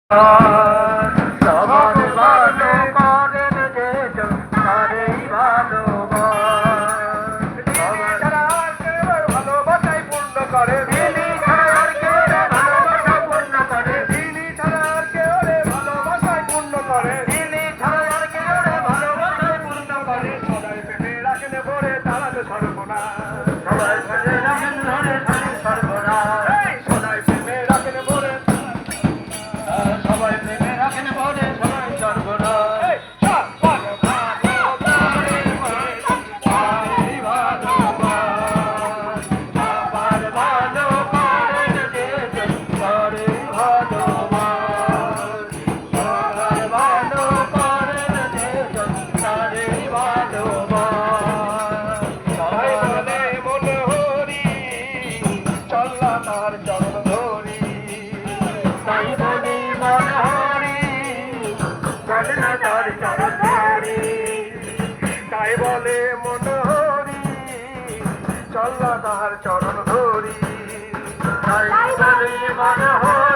সবার ভালো করেন যে তারেই ভালোবাস ভালোবাসাই পূর্ণ করে তিনি ছাড়া আর কেউ ভালোবাসা পূর্ণ করে তিনি ছাড়া আর কেউ ভালোবাসাই পূর্ণ করে তিনি ছাড়া আর কেউ ভালোবাসাই পূর্ণ করে সবাই পেটে রাখেন ভরে তারা তো সর্বনাশ সবাই পেটে রাখেন ভরে তারা সর্বনাশ সবাই পেটে রাখেন ভরে সবাই প্রেমে রাখেন বলে সবাই সর্বনাশ তার চরণ ধরি তাই বলি মনে হরি বলে না তার চরণ ধরি তাই বলে মনে হরি চল না তার চরণ ধরি তাই বলি মনে হরি